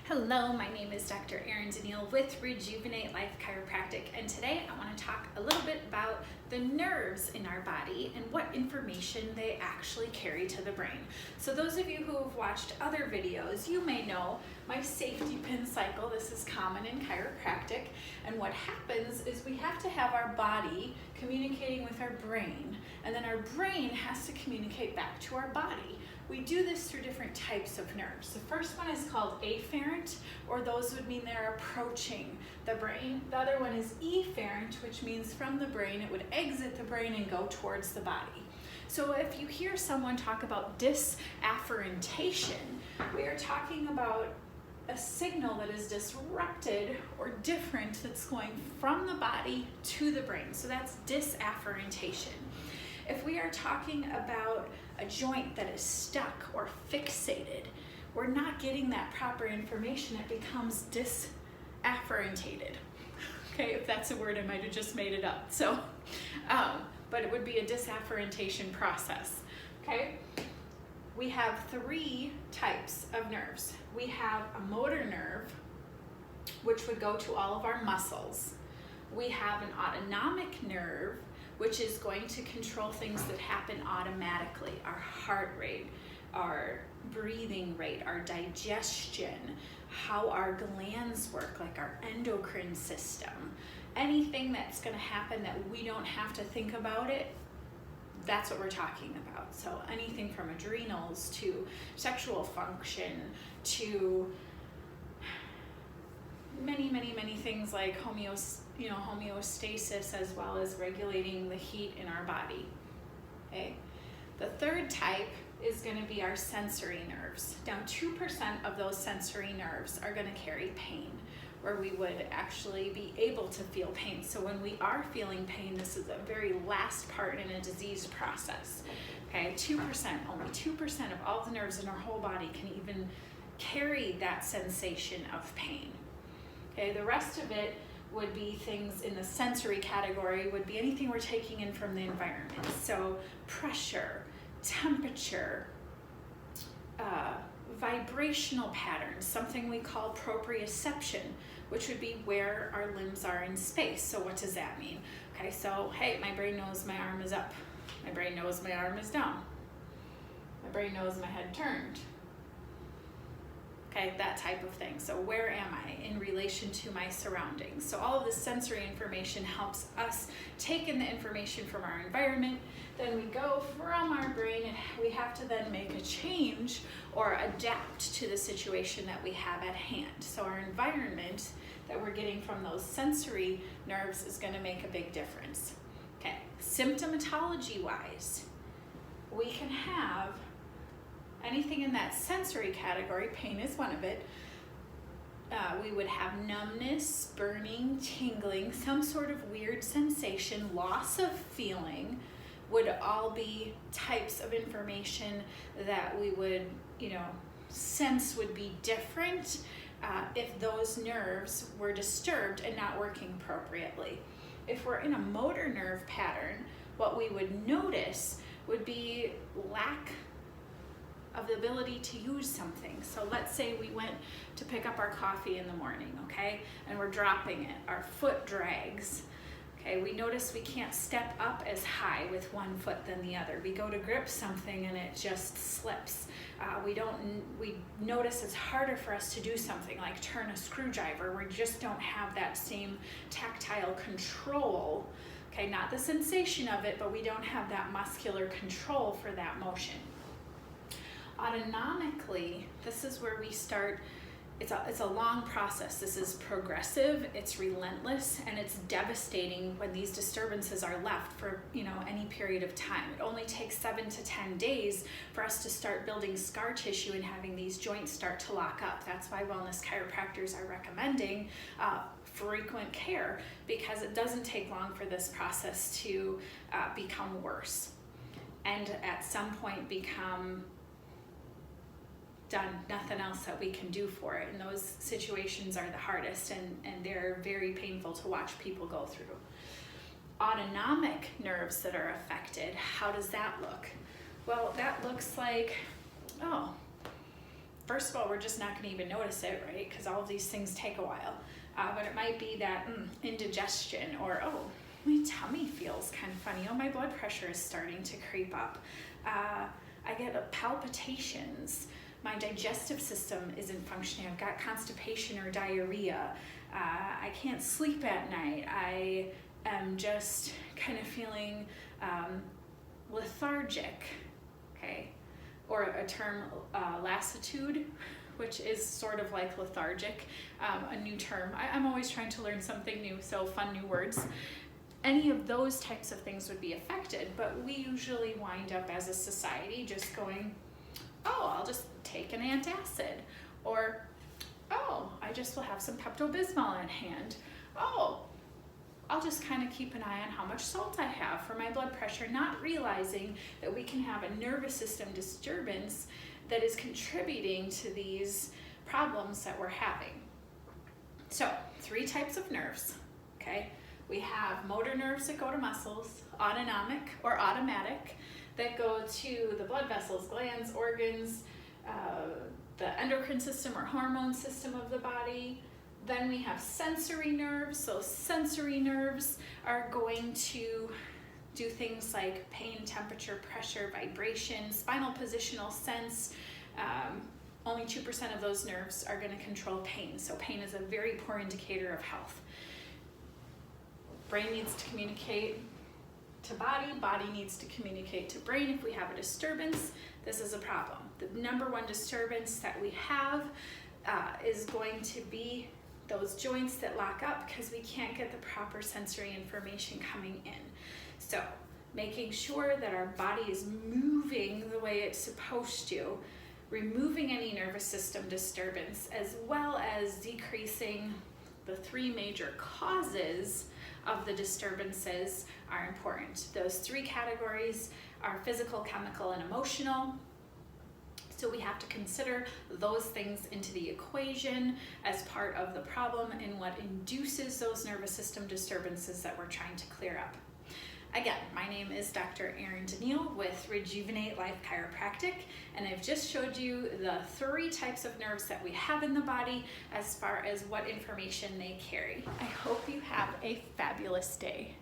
Hello, my name is Dr. Erin Denil with Rejuvenate Life Chiropractic, and today I want to talk a little bit about the nerves in our body and what information they actually carry to the brain. So those of you who have watched other videos, you may know my safety pin cycle. This is common in chiropractic, and what happens is we have to have our body communicating with our brain, and then our brain has to communicate back to our body. We do this through different types of nerves. The first one is called afferent, or those would mean they're approaching the brain. The other one is efferent, which means from the brain, it would exit the brain and go towards the body. So if you hear someone talk about disafferentation, we are talking about a signal that is disrupted or different that's going from the body to the brain. So that's disafferentation. If we are talking about a joint that is stuck or fixated, we're not getting that proper information, it becomes disafferentated. Okay, if that's a word, I might have just made it up. So, but it would be a disafferentation process, okay? We have three types of nerves. We have a motor nerve, which would go to all of our muscles. We have an autonomic nerve, which is going to control things that happen automatically, our heart rate, our breathing rate, our digestion, how our glands work, like our endocrine system. Anything that's going to happen that we don't have to think about it, that's what we're talking about. So anything from adrenals to sexual function to many things like homeostasis, as well as regulating the heat in our body. Okay. The third type is going to be our sensory nerves. Now 2% of those sensory nerves are going to carry pain, where we would actually be able to feel pain. So when we are feeling pain, this is the very last part in a disease process. Okay, 2%, only 2% of all the nerves in our whole body can even carry that sensation of pain. Okay, the rest of it would be things in the sensory category, would be anything we're taking in from the environment. So pressure, temperature, vibrational patterns, something we call proprioception, which would be where our limbs are in space. So what does that mean? Okay, so hey, my brain knows my arm is up. My brain knows my arm is down. My brain knows my head turned. Okay, that type of thing. So where am I in relation to my surroundings? So all of this sensory information helps us take in the information from our environment. Then we go from our brain and we have to then make a change or adapt to the situation that we have at hand. So our environment that we're getting from those sensory nerves is going to make a big difference. Okay, symptomatology-wise, we can have anything in that sensory category. Pain is one of it. We would have numbness, burning, tingling, some sort of weird sensation, loss of feeling would all be types of information that we would, sense would be different if those nerves were disturbed and not working appropriately. If we're in a motor nerve pattern, what we would notice would be lack of the ability to use something. So let's say we went to pick up our coffee in the morning, okay, and we're dropping it. Our foot drags. Okay, we notice we can't step up as high with one foot than the other. We go to grip something and it just slips. We notice it's harder for us to do something like turn a screwdriver. We just don't have that same tactile control. Okay, not the sensation of it, but we don't have that muscular control for that motion. Autonomically, this is where we start. It's a long process. This is progressive, it's relentless, and it's devastating when these disturbances are left for any period of time. It only takes 7 to 10 days for us to start building scar tissue and having these joints start to lock up. That's why wellness chiropractors are recommending frequent care, because it doesn't take long for this process to become worse and at some point become done, nothing else that we can do for it. And those situations are the hardest, and they're very painful to watch people go through. Autonomic nerves that are affected, how does that look? Well, that looks like, first of all, we're just not going to even notice it, right? Because all of these things take a while. But it might be that indigestion, or oh, my tummy feels kind of funny. Oh, my blood pressure is starting to creep up. I get palpitations. My digestive system isn't functioning. I've got constipation or diarrhea. I can't sleep at night. I am just kind of feeling lethargic, okay? Or a term, lassitude, which is sort of like lethargic, a new term. I'm always trying to learn something new, so fun new words. Any of those types of things would be affected, but we usually wind up as a society just going, oh, I'll just take an antacid, or oh, I just will have some Pepto-Bismol in hand. Oh, I'll just kind of keep an eye on how much salt I have for my blood pressure, not realizing that we can have a nervous system disturbance that is contributing to these problems that we're having. So, 3 types of nerves, okay? We have motor nerves that go to muscles, autonomic or automatic, that go to the blood vessels, glands, organs, the endocrine system or hormone system of the body. Then we have sensory nerves. So sensory nerves are going to do things like pain, temperature, pressure, vibration, spinal positional sense. Only 2% of those nerves are going to control pain. So pain is a very poor indicator of health. Brain needs to communicate to body, body needs to communicate to brain. If we have a disturbance, this is a problem. The number one disturbance that we have is going to be those joints that lock up because we can't get the proper sensory information coming in. So making sure that our body is moving the way it's supposed to, removing any nervous system disturbance, as well as decreasing the 3 major causes of the disturbances are important. Those 3 categories are physical, chemical, and emotional. So we have to consider those things into the equation as part of the problem and what induces those nervous system disturbances that we're trying to clear up. Again, my name is Dr. Erin Denil with Rejuvenate Life Chiropractic, and I've just showed you the 3 types of nerves that we have in the body as far as what information they carry. I hope you have a fabulous day.